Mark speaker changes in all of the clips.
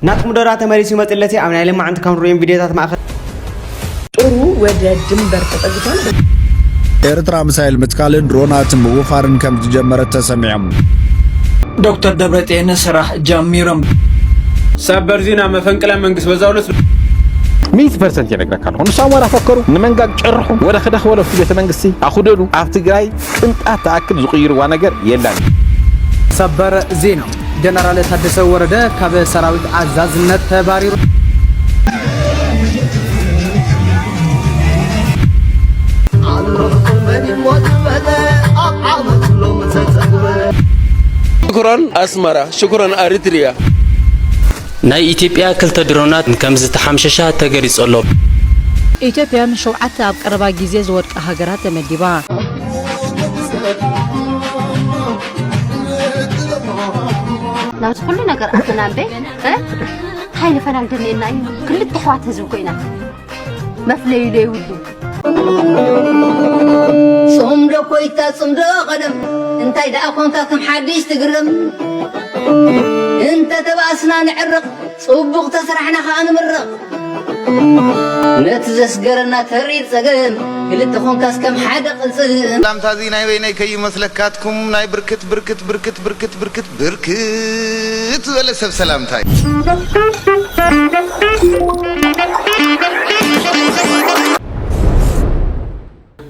Speaker 1: ናትኩም ደራ ተመሪስ ይመጥለቲ አምና ለማ አንተ ካምሮን ቪዲዮታት ማእኸል ጥሩ ወደ ድንበር ተጠግቷል
Speaker 2: ኤርትራ ሚሳኤል ምትካልን ድሮናትን በወፋርን ከም ተጀመረ ተሰሚዖም
Speaker 3: ዶክተር ደብረጤን ስራህ ጀሚሮም ሰበር ዜና መፈንቅለ መንግስት በዛውለት
Speaker 4: 100% ينقرك هون سامورا فكروا نمنقاق ጨርሑ ወደ خدخ ወለ ቤተ መንግስቲ አخدዱ አፍ ትግራይ ቅንጣት ተአክል ዝቀይርዋ ነገር የለን
Speaker 5: ሰበር ዜና ጀነራል ታደሰ ወረደ ካብ ሰራዊት አዛዝነት ተባሪሩ
Speaker 6: شكرا أسمرة شكرا أريتريا
Speaker 7: ناي إثيوبيا كلتا درونات كمز تحمششها تجريس الله
Speaker 8: إثيوبيا مشوعات أبقربا جيزيز ورق هاجرات مديبا
Speaker 9: لو تقول لنا قرأتنا به هاي لفنان دنينا كل التحوات هزوكينا مفلي لي ودو صمدو كويتا صمدو قدم انت إذا أكون كم حديث تقرم انت تباسنا نعرق صبغ تسرحنا خان مرق نتزس قرنا تريد سقم كل تخون كاس كم حدا قلصن
Speaker 10: لام تازي ناي ويني كي مسلكاتكم ناي بركت بركت بركت بركت بركت بركت ولا سب سلام تاي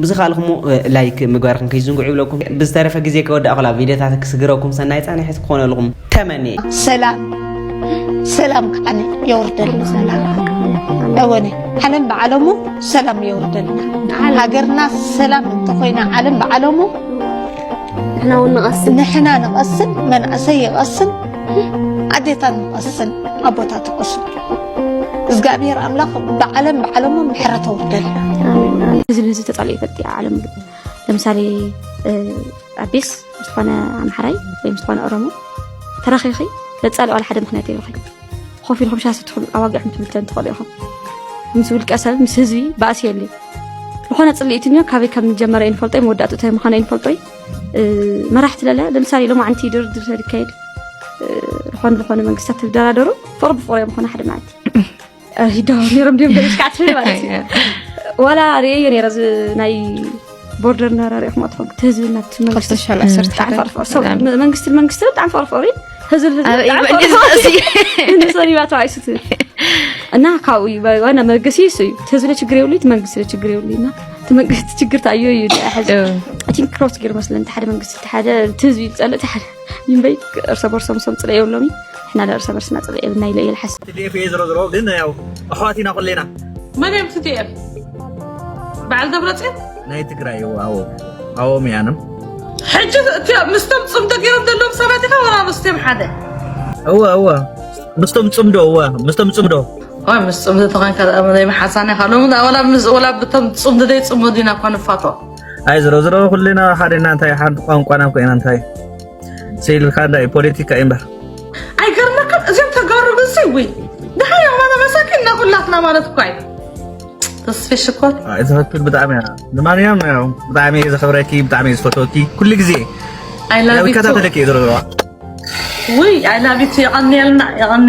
Speaker 1: بزخالكم لايك مغاركم كيزنقعوا لكم بزترفه غزي كودا اخلا فيديوهات كسغركم سناي صاني حس كون لكم تمني
Speaker 11: سلام سلام انا يوردل سلام اواني حنن بعلمو سلام يوردل هاجرنا سلام تخوينا علم بعلمو نحنا نقصن من اسي يقصن عديتا نقصن ابوتا تقصن እግዚአብሔር አምላክ بعلمو محرته وردل
Speaker 9: هذه تطلع يفتي عالم لمثال أبيس مستوانا عمحراي ولا مستوانا أرمو تراخيخي لا تسألوا على حدا مخناتي روحي خوفي لهم شاسة تدخل أواقع متملتين تدخل ياهم مسؤول كأسل مسهزي بأس يلي لخونا تصليتني كافي كم جمرة إنفلطي مودات وتهم مخانا إنفلطي ما راح تلا لمثال لو ما عندي دور دبسة كيد لخونا من قصة الدرادرو فرب فوري مخانا حدا معي يدور نيرم ديم بلش كاتفي بالي ولا ريي رز ناي بوردر نار ريح ما تفك تهزلنا
Speaker 11: قصة الشال أسرت
Speaker 9: حرف المنقست تعرف فرفوري هزل نسوني ما تعيشت أنا كاوي وأنا مقسيسي تهزل تجري ولي تمنقست تجري ولينا تمنقست تجري تعيو يدي أحد أتين كروس كير مثلا تحد منقست تحد تهزل تسأل تحد من بيك أرسل برسم صمت لا يولومي إحنا لا أرسل برسنا طلع لنا إلى الحس
Speaker 3: اللي في زرو قلنا يا أخواتنا كلنا
Speaker 12: ما نيم تدير بعد دبرتين
Speaker 3: ناي تقرأي أو ميانم
Speaker 12: حجة مستمصم تقيرم دلهم سباتك ولا مستم حدا
Speaker 3: هو مستمصم دو هو مستمصم دو
Speaker 12: هاي مستم تغان كذا ما ما حساني خلهم ولا بتمصم ده يصم دينا كان فاتو
Speaker 3: أي زرو كلنا حدنا أنتي حد قام قانا كأن أنتي سيل كذا بوليتيكا إمبر
Speaker 12: أي كرناك زين تجارب نسوي ده هاي وانا مساكين نقول لك ما نتقاي تصفي الشكر
Speaker 3: إذا هتقول بدعمي دمانيام بدعمي إذا خبركي بدعمي إذا فتوكي كل جزء
Speaker 12: I love you
Speaker 3: كذا تلقي زرو
Speaker 12: وي I love you يغني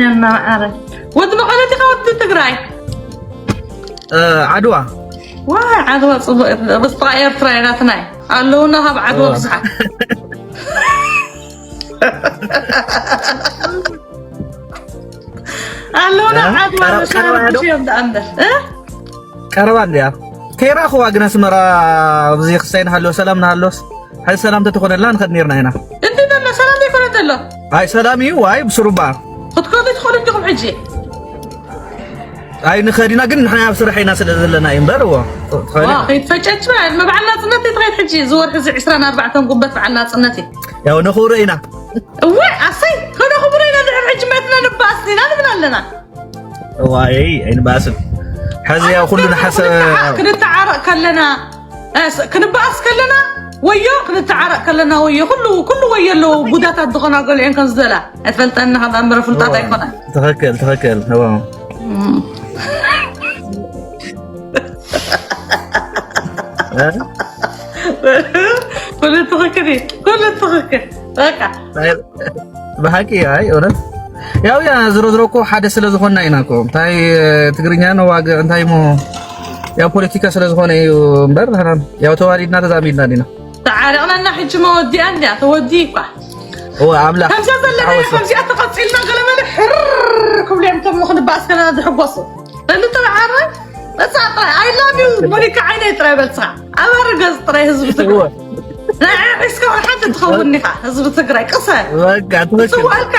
Speaker 12: لنا عارف ود ما قلتي خوت تقراي
Speaker 3: عدوى
Speaker 12: عدوى بس طاير تريناتنا قالونا هب عدوى بصحة قالونا عدوى مش يوم ده عندك
Speaker 3: كروان يا كيرا أخو أجنس مرا بزي خسين هلو سلام نهلوس هاي سلام تدخل لنا نخد نيرنا هنا
Speaker 12: أنت ده سلام يكون تلو
Speaker 3: هاي سلامي واي بسربا
Speaker 12: خد تدخل عندكم حجي
Speaker 3: هاي نخدينا قلنا إحنا بسرحينا سلزلنا ينبر هو
Speaker 12: يتفجأت ما بعنا صنتي تغير حجي زور حزي 24 قبة بعنا صنتي
Speaker 3: يا ونخورينا
Speaker 12: وين أصي خنا خبرينا نحن حجمتنا نباسنا نبنا لنا
Speaker 3: واي أين باسل حزي كلنا حسب
Speaker 12: كنت عرق كلنا كنباس كلنا ويا كنت عرق كلنا ويا كله ويا له بدات الدخان قال إن كان زلا أفلت أن هذا أمر فلتات يكون
Speaker 3: تفكر هو
Speaker 12: كل تفكري هكا
Speaker 3: بحكي هاي أورد ያው ያ ዝሮ እኮ ሓደ ስለዝኾነ ኢናኮ እንታይ ትግርኛ ነው ዋጋ እንታይ ሞ ያው ፖለቲካ ስለዝኾነ እዩ እምበር ያው ተዋሪድና ተዛሚድና ዲና
Speaker 12: تعالنا حج ما ودي عندي توديك
Speaker 3: هو عامله
Speaker 12: خمسة تقصيلنا غلبنا حر كل يوم تم ناخذ باس كنا نحبصه لانه ترى عارف بس اي لاف يو ملك عيني ترى بس امرقص ترى هزب تقرا لا اسكو حتى تخوني هزب تقرا قصه
Speaker 3: وقع
Speaker 12: سؤالك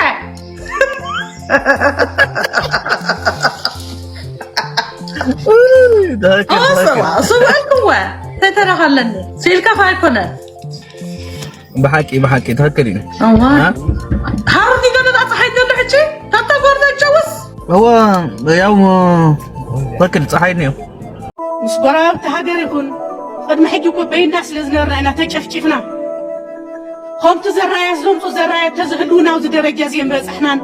Speaker 12: سؤالكم وين ترى خلني سيلك فايكونه
Speaker 3: بحكي تفكرين
Speaker 12: هاردي قالت اصحيت له حجي حتى قرر اتجوز
Speaker 3: هو يوم فكر صحيني
Speaker 13: مسقرا تهاجر يكون قد ما حجيكم بين الناس لازم نرعنا تشفشفنا هم تزرعي زوم تزرعي تزغلونا وزدرجه زين بس احنا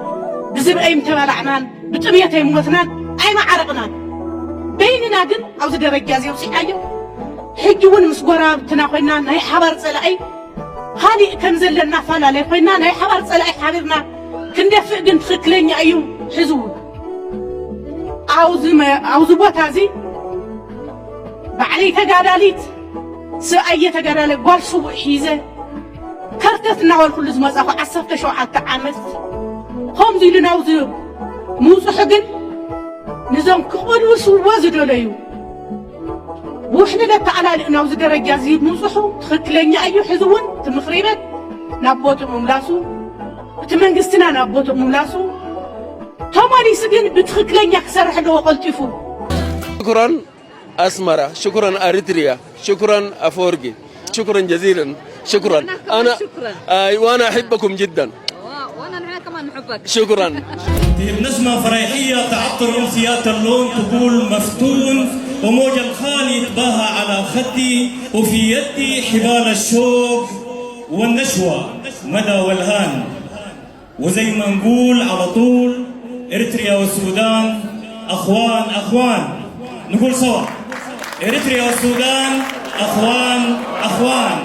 Speaker 13: بزب اي متبلعنا بطبيعه يموتنا اي ما عرقنا بيننا قد او زدرجه زين وسيايو حجون مسقرا تناخينا ناي حبر صلاي هذه كم زلنا فلا لي خوينا ناي حبر صلاي حبيبنا كندفق دن تخكلني ايو حزون عاوز بوتازي بعلي تقاداليت سأية تقادالي قوال سوء حيزة كرتتنا والكل زمزاقو عصفت شو حتى عامت هم زي لناوزي موسو حقن نظام كقول وسوء زدوليو وحنا لا تعالى لناوزي درجة زيد موسوحو تخكلني ايو حزون تمخريبت نابوتو مملاسو تمنقستنا نابوتو مملاسو تماني سجن بتخكلني اكثر حلو وقلتفو
Speaker 6: شكرا أسمرة شكرا أريتريا شكرا أفورجي شكرا جزيلا شكرا أنا وأنا أحبكم جدا
Speaker 8: وانا كمان نحبك
Speaker 6: شكرا
Speaker 14: نسمة فريحية تعطر أمسيات اللون تقول مفتون وموج الخال يتباهى على خدي وفي يدي حبال الشوق والنشوة مدى والهان وزي ما نقول على طول إريتريا والسودان أخوان نقول سوا إريتريا والسودان أخوان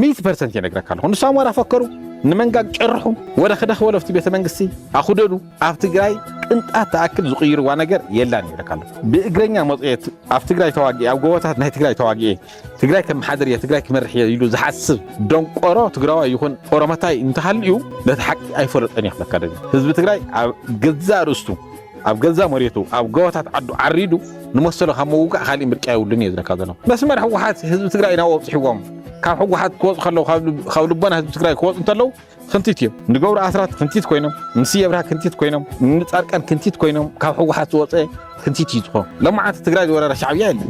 Speaker 4: 100% ينقرك عنه نسام ورا فكروا نمنقاق جرحوا ولا خدخ ولا في بيت منقسي أخدلوا أفتقراي انت أتأكد زغير وانقر يلاني ركالو بإقرنيا مضيت أفتقراي تواقي أو قواتها نهي تقراي تواقي تقراي كم حدرية تقراي كمرحية يلو زحاسب دون قرا تقراوا يكون قرامتاي انتحليو لا تحق أي فرط أن يخلق كذا حزب تقراي قدزا رستو أو قدزا مريتو أو قواتها عريدو نمثله هموقع خالي مركاي ولني إذا كذا بس ما رح واحد حزب تقراي نواب صحيوهم كان حق واحد كوز خلوا خاولبنا حزب تقراي كوز انت لو خنتيتيم نقول أثرات خنتيت كوينهم نسيه برا خنتيت كوينهم نتأركن خنتيت كوينهم كان حق واحد وصي خنتيت يدخل لما عاد تقراي ولا شعبيان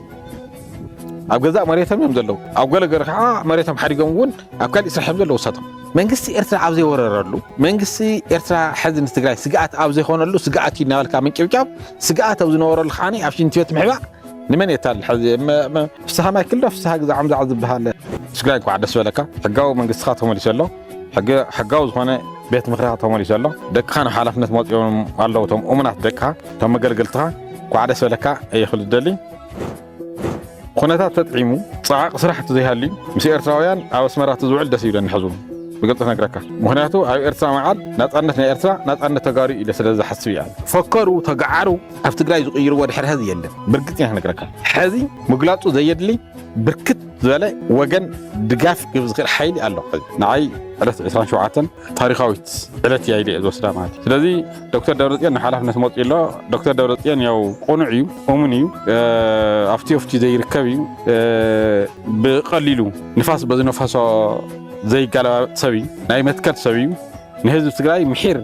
Speaker 4: أو جزاء مريتهم يمدلوا أو قال جرح مريتهم حريقون أو كان إسرح يمدلوا وسطهم من قصي إرترا عاوزي وررلو من قصي إرترا حزن تقراي سقعت عاوزي خونلو سقعت ينال كامن كيوكاب سقعت عاوزي نور الخاني عشان تيوت محبا لمن يتال حزي ما فسها ما كله فسها جزاء عمد عذب بهال سقراي قاعد سؤالك حقاو من قصاتهم اللي شلوا حقاو زخانة بيت مخرجاتهم اللي شلوا دك خان حالفنا موت يوم الله وتم أمنات دكها تم قلقلتها قاعد سؤالك أي خل الدليل خونتها تطعيمو صعق صراحة زي هاللي مسير إرتراويان أو اسمرات زوعل دسيلا نحزون بقلت نقرأك مهناتو أو إرترا معاد نتأنتنا إرترا نتأنت تجاري إلى سلسلة حسبي يعني فكروا تقعروا أفتقراي يغيروا ودحر هذه يلا بركتني إحنا نقرأك هذه مقلاتو زي يدلي بركت زلا وجن دقاف يفز غير حيلي الله نعي رت إسران شوعاتن تاريخاويت ثلاثة عيلة إذا معتي ስለዚህ ዶክተር ደብረጽዮን ሓላፍነት መጥኢሎ ዶክተር ደብረጽዮን ያው ቆኑዕ እዩ እሙን እዩ ኣፍቲ ዘይርከብ እዩ ብቐሊሉ ንፋስ በዚ ነፋሶ ዘይጋለባብጥ ሰብ እዩ ናይ መትከል ሰብ እዩ ንህዝቢ ትግራይ ምሒር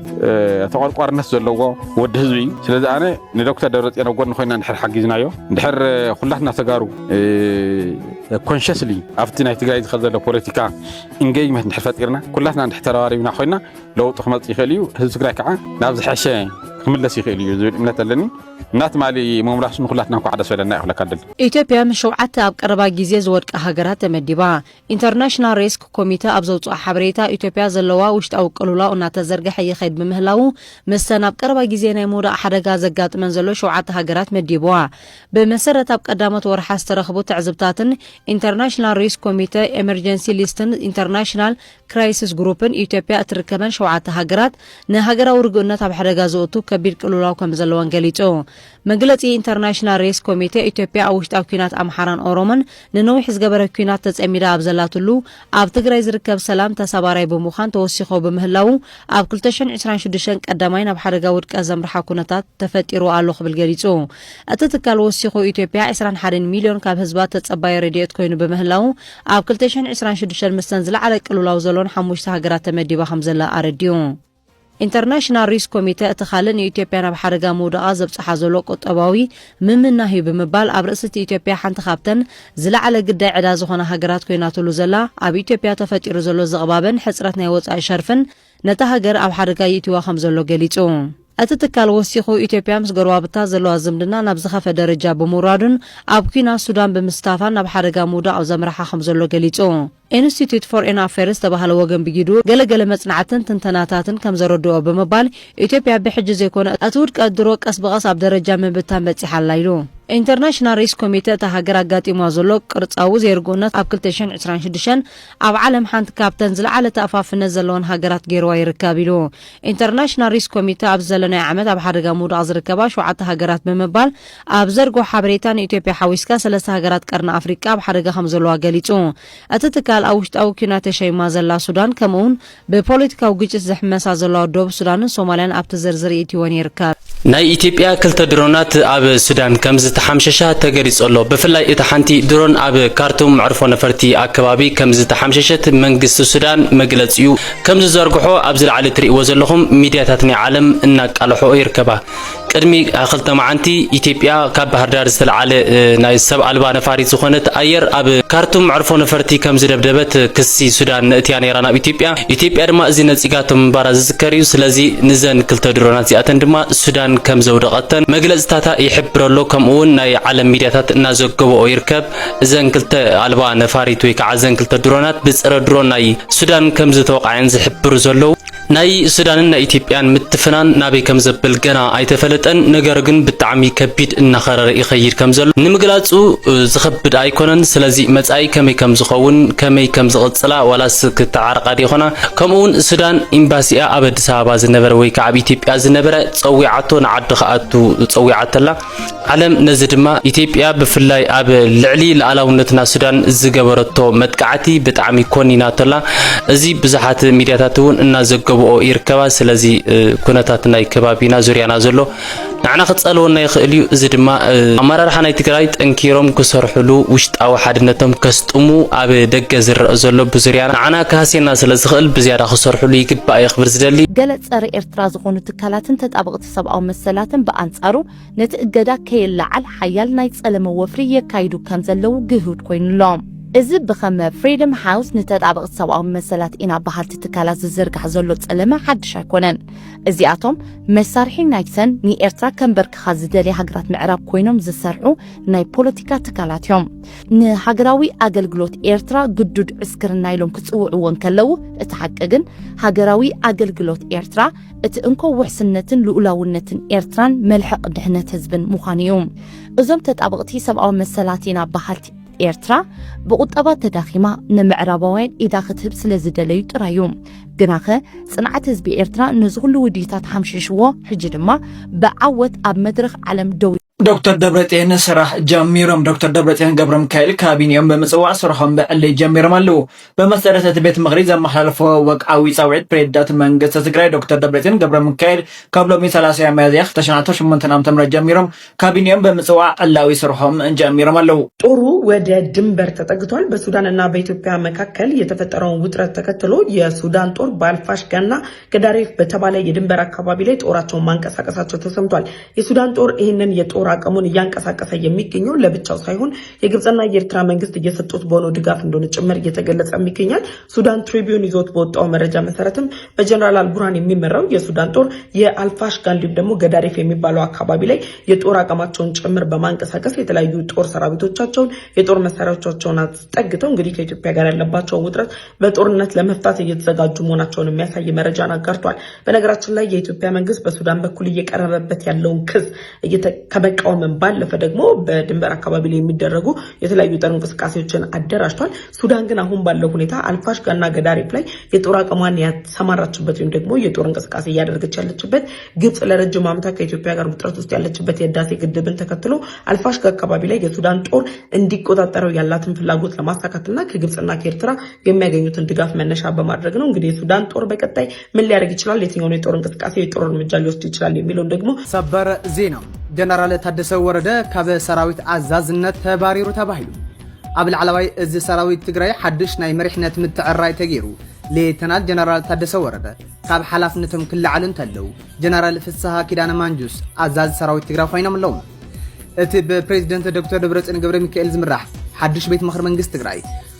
Speaker 4: ተቆርቋርነት ዘለዎ ወዲ ህዝቢ እዩ ስለዚ ኣነ ንዶክተር ደብረጽዮን ጎን ኮይና ንድሕር ሓጊዝናዮ እንድሕር ኩላትና ተጋሩ ኮንሽስሊ ኣብቲ ናይ ትግራይ ዝኸል ዘሎ ፖለቲካ ኢንጌጅመንት እንድሕር ፈጢርና ኩላትና እንድሕር ተረባሪብና ኮይና ለውጢ ክመፅእ ይኽእል እዩ ህዝቢ ትግራይ ከዓ ናብ ዝሐሸ ክምለስ ይኽእል እዩ ዝብል እምነት ኣለኒ እናት ማሊ መምራሕስ ንኹላትና እኳ ሓደ ሰለና ይኽለካ ደል
Speaker 8: ኢትዮጵያ ምሸውዓተ ኣብ ቀረባ ግዜ ዝወድቀ ሃገራት ተመዲባ ኢንተርናሽናል ሪስክ ኮሚቴ ኣብ ዘውፅኦ ሓበሬታ ኢትዮጵያ ዘለዋ ውሽጣዊ ቅልውላው እናተዘርግሐ ይኸይድ ብምህላው መስተን ኣብ ቀረባ ግዜ ናይ ምውዳቕ ሓደጋ ዘጋጥመን ዘሎ ሸውዓተ ሃገራት መዲብዋ ብመሰረት ኣብ ቀዳሞት ወርሓ ዝተረኽቡ ትዕዝብታትን ኢንተርናሽናል ሪስክ ኮሚቴ ኤመርጀንሲ ሊስትን ኢንተርናሽናል ክራይሲስ ግሩፕን ኢትዮጵያ እትርከበን ሸውዓተ ሃገራት ንሃገራዊ ርግእነት ኣብ ሓደጋ ዝእቱ ከቢድ ቅልውላው ከም ዘለወን ገሊጹ መግለጺ ኢንተርናሽናል ሬስ ኮሚቴ ኢትዮጵያ ኣብ ውሽጣዊ ኩናት ኣምሓራን ኦሮሞን ንነዊሕ ዝገበረ ኩናት ተጸሚዳ ኣብ ዘላትሉ ኣብ ትግራይ ዝርከብ ሰላም ተሰባራይ ብምዃን ተወሲኾ ብምህላው ኣብ 2026 ቀዳማይ ናብ ሓደጋ ውድቀት ዘምርሓ ኩነታት ተፈጢሩ ኣሎ ክብል ገሊጹ እቲ ትካል ወሲኹ ኢትዮጵያ 21 ሚልዮን ካብ ህዝባ ተጸባይ ረድኤት ኮይኑ ብምህላው ኣብ 2026 መስተን ዝለዓለ ቅልውላው ዘሎን 5 ሃገራት ተመዲባ ከም ዘላ ኣረድዩ ኢንተርናሽናል ሪስክ ኮሚቴ እተኻልን ኢትዮጵያ ናብ ሓደጋ ምውዳቓ ዘብጽሓ ዘሎ ቁጠባዊ ምምናሂ ብምባል ኣብ ርእስቲ ኢትዮጵያ ሓንቲ ካብተን ዝለዓለ ግዳይ ዕዳ ዝኾነ ሃገራት ኮይናትሉ ዘላ ኣብ ኢትዮጵያ ተፈጢሩ ዘሎ ዘቕባበን ሕፅረት ናይ ወጻኢ ሸርፍን ነታ ሃገር ኣብ ሓደጋ ይእትዋ ከም ዘሎ ገሊጹ እቲ ትካል ወሲኹ ኢትዮጵያ ምስ ጎረባብታ ዘለዋ ዝምድና ናብ ዝኸፈ ደረጃ ብምውራዱን ኣብ ኩናት ሱዳን ብምስታፋን ናብ ሓደጋ ምውዳቕ ዘምርሓ ከም ዘሎ ገሊጹ ኢንስቲትዩት ፎር ፎሬን ኣፌርስ ተባሃለ ወገን ብጊዱ ገለገለ መጽናዕትን ትንተናታትን ከም ዘረድኦ ብምባል ኢትዮጵያ ብሕጂ ዘይኮነ እቲ ውድቀት ድሮ ቀስ በቐስ ኣብ ደረጃ ምብታን በፂሓላ ኢሉ ኢንተርናሽናል ሪስክ ኮሚቴ እታ ሃገር ኣጋጢሟ ዘሎ ቅርጻዊ ዘይርግኡነት ኣብ 2026 ኣብ ዓለም ሓንቲ ካብተን ዝለዓለ ተኣፋፍነት ዘለዎን ሃገራት ገይርዋ ይርከብ ኢሉ ኢንተርናሽናል ሪስክ ኮሚቴ ኣብ ዘለናይ ዓመት ኣብ ሓደጋ ምውዳቕ ዝርከባ 7 ሃገራት ብምባል ኣብ ዘርጎ ሓበሬታ ንኢትዮጵያ ሓዊስካ 3 ሃገራት ቀርኒ ኣፍሪቃ ኣብ ሓደጋ ከም ዘለዋ ገሊጹ እቲ ትካል ኣብ ውሽጣዊ ኩናት ተሸይማ ዘላ ሱዳን ከምኡውን ብፖለቲካዊ ግጭት ዘሕመሳ ዘለዋ ደቡብ ሱዳንን ሶማልያን ኣብቲ ዝርዝር ይእትወን ይርከብ
Speaker 7: ናይ ኢትዮጵያ ክልተ ድሮናት ኣብ ሱዳን ከም ዝተሓምሸሻ ተገሊጹ ኣሎ ብፍላይ እቲ ሓንቲ ድሮን ኣብ ካርቱም መዕርፎ ነፈርቲ ኣከባቢ ከም ዝተሓምሸሸት መንግስቲ ሱዳን መግለጺኡ ከም ዝዘርግሖ ኣብ ዝለዓለ ትርእይዎ ዘለኹም ሚድያታት ናይ ዓለም እናቃልሖ ይርከባ ቅድሚ ክልተ መዓንቲ ኢትዮጵያ ካብ ባህር ዳር ዝተለዓለ ናይ ሰብ ኣልባ ነፋሪት ዝኾነት ኣየር ኣብ ካርቱም መዕርፎ ነፈርቲ ከም ዝደብደበት ክሲ ሱዳን ነእትያ ነይራ ናብ ኢትዮጵያ ድማ እዚ ነጺጋቶም ምባራ ዝዝከር እዩ ስለዚ ንዘን ክልተ ድሮናት እዚኣተን ድማ ሱዳን ከም ዘውደቐተን መግለጽታታ ይሕብረሎ ከምኡውን ናይ ዓለም ሚድያታት እናዘገበኦ ይርከብ እዘን ክልተ ኣልባ ነፋሪት ወይ ከዓ እዘን ክልተ ድሮናት ብፅረ ድሮን ናይ ሱዳን ከም ዝተወቃዕን ዝሕብሩ ዘለው ናይ ሱዳንን ናይ ኢትዮጵያን ምትፍናን ናበይ ከም ዘብል ገና ኣይተፈለጠን ነገር ግን ብጣዕሚ ከቢድ እናኸረረ ይኸይድ ከም ዘሎ ንምግላጹ ዝኸብድ ኣይኮነን ስለዚ መጻኢ ከመይ ከም ዝኸውን ከመይ ከም ዝቕጽላ ዋላስ ክትዓርቃ ዲኾና ከምኡውን ሱዳን ኤምባሲኣ ኣብ ኣዲስ ኣበባ ዝነበረ ወይ ከዓ ኣብ ኢትዮጵያ ዝነበረ ፀዊዓቶ ንዓዲ ከኣቱ ፀዊዓተላ ዓለም ነዚ ድማ ኢትዮጵያ ብፍላይ ኣብ ልዕሊ ሉዓላውነትና ሱዳን ዝገበረቶ መጥቃዕቲ ብጣዕሚ ኮኒናተላ እዚ ብዙሓት ሚድያታት እውን እናዘገቡ ይርከባ ስለዚ ኩነታት ናይ ከባቢና ዙርያና ዘሎ ንዓና ክጸልወና ይኽእል እዩ እዚ ድማ ኣመራርሓ ናይ ትግራይ ጠንኪሮም ክሰርሕሉ ውሽጣዊ ሓድነቶም ከስጥሙ ኣብ ደገ ዝረአ ዘሎ ብዙርያና ንዓና ካሴና ስለዝኽእል ብዝያዳ ክሰርሕሉ ይግባእ ይኽብር ዝደሊ
Speaker 15: ገለ ጸረ ኤርትራ ዝኾኑ ትካላትን ተጣበቕቲ ሰብኣዊ መሰላትን ብኣንጻሩ ነቲ እገዳ ከይለዓል ሓያል ናይ ጸለመ ወፍሪ የካይዱ ከም ዘለው ግሁድ ኮይኑሎም እዚ ብኸመ ፍሪደም ሃውስ ንተጣበቕቲ ሰብኣዊ መሰላት ኢና ባህልቲ ትካላት ዝዝርጋሕ ዘሎ ጸለመ ሓድሽ ኣይኮነን እዚኣቶም መሳርሒ ናይተን ንኤርትራ ከምበርክኻ ዝደልያ ሃገራት ምዕራብ ኮይኖም ዝሰርሑ ናይ ፖለቲካ ትካላት እዮም ንሃገራዊ ኣገልግሎት ኤርትራ ግዱድ ዕስክርና ኢሎም ክጽውዕዎን ከለው እቲ ሓቂ ግን ሃገራዊ ኣገልግሎት ኤርትራ እቲ እንኮ ውሕስነትን ልኡላውነትን ኤርትራን መልሕቕ ድሕነት ህዝብን ምዃኑ እዩ እዞም ተጣበቕቲ ሰብኣዊ መሰላት ኢና ባህልቲ ኤርትራ ብቁጠባ ተዳኺማ ንምዕራባውያን ኢዳ ክትህብ ስለዝደለዩ ጥራዩ ግናኸ ጽንዓት ህዝቢ ኤርትራ ንዝኹሉ ውድይታት ሓምሽሽዎ ሕጂ ድማ ብዓወት ኣብ መድረኽ ዓለም ደው
Speaker 16: ዶክተር ደብረጽዮን ስራሕ ጀሚሮም ዶክተር ደብረጽዮን ገብረ ሚካኤል ካቢኔኦም በመጽዋዕ ስራሖም ብዕለይ ጀሚሮም ኣለዉ በመሰረት እቲ ቤት ምክሪ ዘመሓላለፎ ወግዓዊ ጻውዒት ፕሬዝዳንት መንግስቲ ትግራይ ዶክተር ደብረጽዮን ገብረ ሚካኤል ካብ ሎሚ 30 ሚያዝያ 2008 ዓ.ም ጀሚሮም ካቢኔኦም በመጽዋዕ ዕላዊ ስራሖም ጀሚሮም ኣለዉ
Speaker 17: ጦሩ ወደ ድንበር ተጠግቷል በሱዳንና በኢትዮጵያ መካከል የተፈጠረውን ውጥረት ተከትሎ የሱዳን ጦር በአልፋሽጋና ገዳሪፍ በተባለ የድንበር አካባቢ ላይ ጦራቸውን ማንቀሳቀሳቸው ተሰምቷል የሱዳን ጦር ይህንን የጦር አቅሙን እያንቀሳቀሰ የሚገኘው ለብቻው ሳይሆን የግብጽና የኤርትራ መንግስት እየሰጡት በሆነው ድጋፍ እንደሆነ ጭምር እየተገለጸ ይገኛል። ሱዳን ትሪቢዩን ይዞት በወጣው መረጃ መሰረትም በጀነራል አልቡርሃን የሚመራው የሱዳን ጦር የአልፋሽጋ እንዲሁም ደግሞ ገዳሪፍ የሚባለው አካባቢ ላይ የጦር አቅማቸውን ጭምር በማንቀሳቀስ የተለያዩ ጦር ሰራዊቶቻቸውን የጦር መሳሪያዎቻቸውን አስጠግተው እንግዲህ ከኢትዮጵያ ጋር ያለባቸውን ውጥረት በጦርነት ለመፍታት እየተዘጋጁ መሆናቸውን የሚያሳይ መረጃን አጋርቷል። በነገራችን ላይ የኢትዮጵያ መንግስት በሱዳን በኩል እየቀረበበት ያለውን ክስ ከመቃወም ባለፈ ደግሞ በድንበር አካባቢ ላይ የሚደረጉ የተለያዩ ጦር እንቅስቃሴዎችን አደራጅቷል። ሱዳን ግን አሁን ባለው ሁኔታ አልፋሽጋና ገዳሪፍ ላይ የጦር አቅሟን ያሰማራችበት ወይም ደግሞ የጦር እንቅስቃሴ እያደረገች ያለችበት ግብጽ ለረጅም ዓመታት ከኢትዮጵያ ጋር ውጥረት ውስጥ ያለችበት የህዳሴ ግድብን ተከትሎ አልፋሽጋ አካባቢ ላይ የሱዳን ጦር እንዲቆጣጠረው ያላትን ፍላጎት ለማሳካትና ከግብጽና ከኤርትራ የሚያገኙትን ድጋፍ መነሻ በማድረግ ነው። እንግዲህ የሱዳን ጦር በቀጣይ ምን ሊያደርግ ይችላል፣ የትኛውን የጦር እንቅስቃሴ የጦር እርምጃ ሊወስድ ይችላል የሚለውን ደግሞ
Speaker 5: ሰበር ዜና ጀነራል ታደሰ ወረደ ካብ ሰራዊት አዛዝነት ተባሪሩ ተባሂሉ ኣብ ላዕለዋይ እዚ ሰራዊት ትግራይ ሓድሽ ናይ መሪሕነት ምትዕራይ ተገይሩ ሌተናል ጀነራል ታደሰ ወረደ ካብ ሓላፍነቶም ክልዓሉ እንተለው ጀነራል ፍስሐ ኪዳነ ማንጁስ አዛዝ ሰራዊት ትግራይ ኮይኖም ኣለዉ። እቲ ብፕሬዝደንት ዶክተር ደብረጽዮን ገብረ ሚካኤል ዝምራሕ ሓድሽ ቤት ምክሪ መንግስቲ ትግራይ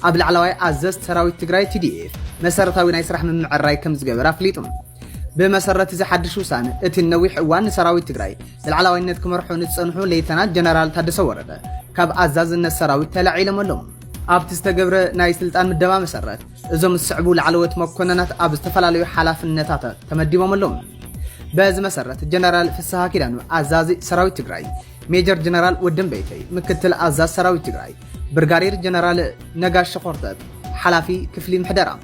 Speaker 5: ኣብ ላዕለዋይ አዘዝ ሰራዊት ትግራይ TDF መሰረታዊ ናይ ስራሕ ምምዕራይ ከም ዝገበረ ኣፍሊጡ። بمسرة زي حدش وسان اتنويح وان سراوي تجري العلاوين كمرحو نتصنحو ليتنات جنرال تادس ورده كاب عزاز الناس سراوي تلعي لهم اب تستقبر ناي سلطان مدبا مسرات ازوم الصعبو لعلوة مكوننات اب استفلاليو حلاف النتاتا تمديبهم لهم باز مسرة جنرال فسها كيدانو عزازي سراوي تجري ميجر جنرال ودن بيتي مكتل عزاز سراوي تجري برغارير جنرال نقاش شقورتات حلافي كفلي محدرام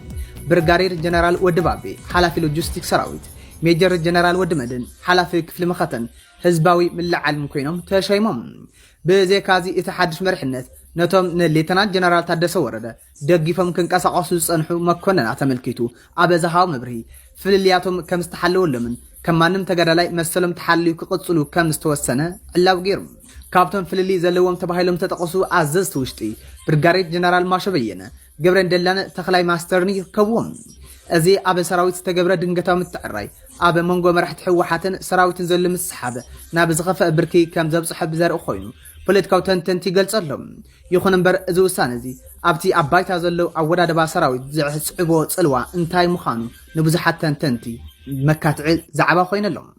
Speaker 5: برغارير جنرال ودبابي حلافي لوجستيك سراويت ميجر جنرال ودمدن حلافي كفل مختن حزباوي من العالم كوينهم تشايمهم بزي كازي اتحادش مرحنت نتوم ليتنانت جنرال تادسه ورده دغيفم كنقساقسو صنحو مكونن اتملكيتو ابزهاو مبرهي فللياتهم كمستحلو لمن كمانم تغدالاي مسلم تحليو كقصلو كمستوسنه علاو غيرم كابتن فللي زلوم تباهيلم تتقصو عززت وشتي برغارير جنرال ماشبينه جبران دلنا تخلاي ماسترني كوم ازي ابي سراويت تجبر دنجتا متعراي ابي منغو مرحت حوحاتن سراويت زلم السحابه ناب زخفه بركي كم زبصحب زرق خوينو بوليتيكاو تنتنتي يغلصلهم يخون امبر ازو سانزي ابتي ابايتا زلو اودادبا سراويت زحصبو صلوا انتاي مخانو نبزحات تنتنتي مكاتعل زعبا خوينلهم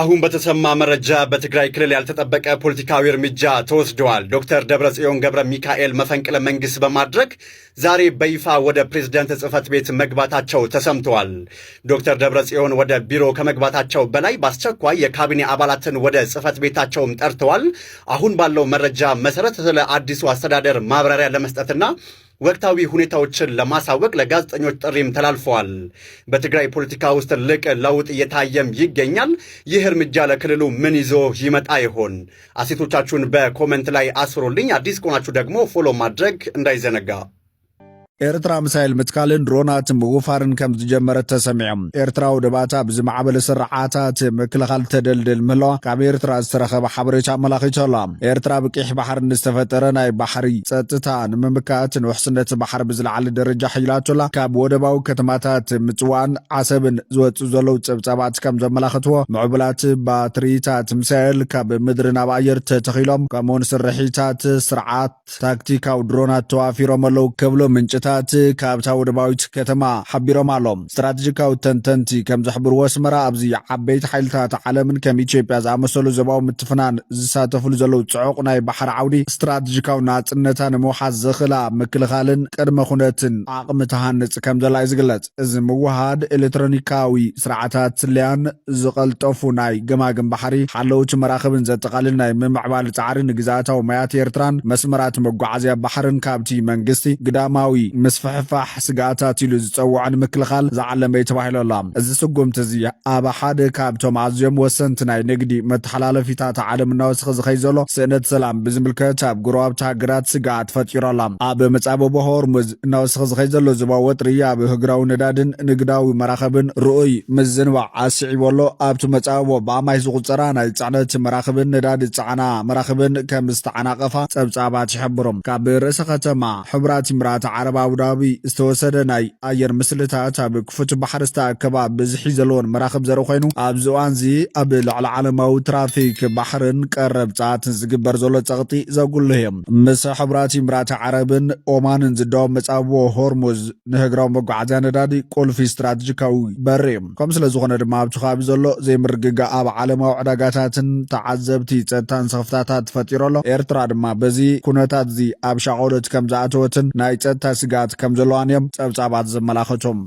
Speaker 18: አሁን በተሰማ መረጃ በትግራይ ክልል ያልተጠበቀ ፖለቲካዊ እርምጃ ተወስዷል። ዶክተር ደብረጽዮን ገብረ ሚካኤል መፈንቅለ መንግስት በማድረግ ዛሬ በይፋ ወደ ፕሬዝዳንት ጽህፈት ቤት መግባታቸው ተሰምቷል። ዶክተር ደብረጽዮን ወደ ቢሮ ከመግባታቸው በላይ በአስቸኳይ የካቢኔ አባላትን ወደ ጽህፈት ቤታቸውም ጠርተዋል። አሁን ባለው መረጃ መሰረት ስለ አዲሱ አስተዳደር ማብራሪያ ለመስጠትና ወቅታዊ ሁኔታዎችን ለማሳወቅ ለጋዜጠኞች ጥሪም ተላልፈዋል። በትግራይ ፖለቲካ ውስጥ ትልቅ ለውጥ እየታየም ይገኛል። ይህ እርምጃ ለክልሉ ምን ይዞ ይመጣ ይሆን? አሴቶቻችሁን በኮሜንት ላይ አስፍሩልኝ። አዲስ ከሆናችሁ ደግሞ ፎሎ ማድረግ እንዳይዘነጋ።
Speaker 2: ኤርትራ ሚሳይል ምትካልን ድሮናትን ምውፋርን ከም ዝጀመረት ተሰሚዖም ኤርትራ ወደባታ ብዝማዕበለ ስርዓታት ምክልኻል ተደልድል ምህላዋ ካብ ኤርትራ ዝተረኸበ ሓበሬታ ኣመላኺቱ ኣላ። ኤርትራ ብቂሕ ባሕሪ ንዝተፈጠረ ናይ ባሕሪ ፀጥታ ንምምካትን ውሕስነት ባሕሪ ብዝለዓለ ደረጃ ሒላቶላ ካብ ወደባዊ ከተማታት ምፅዋን ዓሰብን ዝወፅኡ ዘለው ፀብፃባት ከም ዘመላኽትዎ ምዕቡላት ባትሪታት ሚሳይል ካብ ምድሪ ናብ ኣየር ተተኺሎም ከምኡውን ስርሒታት ስርዓት ታክቲካዊ ድሮናት ተዋፊሮም ኣለው ከብሎ ምንጭ ካብታ ወደባዊት ከተማ ሓቢሮም ኣሎም። ስትራቴጂካዊ ተንተንቲ ከም ዝሕብርዎ ኣስመራ ኣብዚ ዓበይቲ ሓይልታት ዓለምን ከም ኢትዮጵያ ዝኣመሰሉ ዞባዊ ምትፍናን ዝሳተፍሉ ዘለው ፅዑቕ ናይ ባሕሪ ዓውዲ ስትራቴጂካዊ ናፅነታ ንምውሓዝ ዘኽእላ ምክልኻልን ቅድመ ኩነትን ዓቕሚ ተሃንፅ ከም ዘላ እዩ ዝግለጽ። እዚ ምውሃድ ኤሌክትሮኒካዊ ስርዓታት ስልያን ዝቐልጠፉ ናይ ገማግም ባሕሪ ሓለውቲ መራኽብን ዘጠቓልል ናይ ምምዕባል ፃዕሪ ንግዛታዊ ማያት ኤርትራን መስመራት መጓዓዝያ ባሕርን ካብቲ መንግስቲ ግዳማዊ مسفحفح سقاطات يلو زتصوعن مكلخال زعلم يتباهلولا እዚ ስጉምቲ እዚ ኣብ ሓደ ካብቶም ኣዝዮም ወሰንትናይ ንግዲ መተሓላለፊታት ዓለም እናወስኸ ዝኸይዘሎ ስእነት ሰላም ብዝምልከት ኣብ ጉረባብቲ ሃገራት ስጋት ፈጢሮላ። ኣብ መጻበቦ ሆርሙዝ እናወስኸ ዝኸይዘሎ ዝባዊ ወጥሪ ኣብ ህግራዊ ነዳድን ንግዳዊ መራኸብን ርኡይ ምዝንባዕ ኣስዒቦሎ ኣብቲ መጻበቦ ብኣማይ ዝቁፀራ ናይ ፅዕነት መራኸብን ነዳዲ ፃዕና መራኸብን ከም ዝተዓናቐፋ ፀብፃባት ይሕብሮም። ካብ ርእሰ ከተማ ሕቡራት ኢሚራት ዓረብ አቡዳቢ ዝተወሰደ ናይ አየር ምስልታት ኣብ ክፉት ባሕሪ ዝተኣከባ ብዝሒ ዘለዎን መራኽብ ዘርኢ ኮይኑ ኣብዚ እዋን እዚ ኣብ ልዕሊ ዓለማዊ ትራፊክ ባሕርን ቀረብ ጸዓትን ዝግበር ዘሎ ጸቕጢ ዘጉልህ እዮም ምስ ሕብራት ኢምራት ዓረብን ኦማንን ዝዳወም መጻብቦ ሆርሙዝ ንህግራዊ መጓዓዝያ ነዳዲ ቁልፊ ስትራቴጂካዊ በሪ እዩ ከም ስለ ዝኾነ ድማ ኣብቲ ከባቢ ዘሎ ዘይምርግጋ ኣብ ዓለማዊ ዕዳጋታትን ተዓዘብቲ ጸጥታን ሰኽፍታታት ተፈጢሩ ኣሎ ኤርትራ ድማ በዚ ኩነታት እዚ ኣብ ሻቆሎት ከም ዝኣተወትን ናይ ጸጥታ ስጋት ከም ዘለዋን እዮም ጸብጻባት ዘመላኽቶም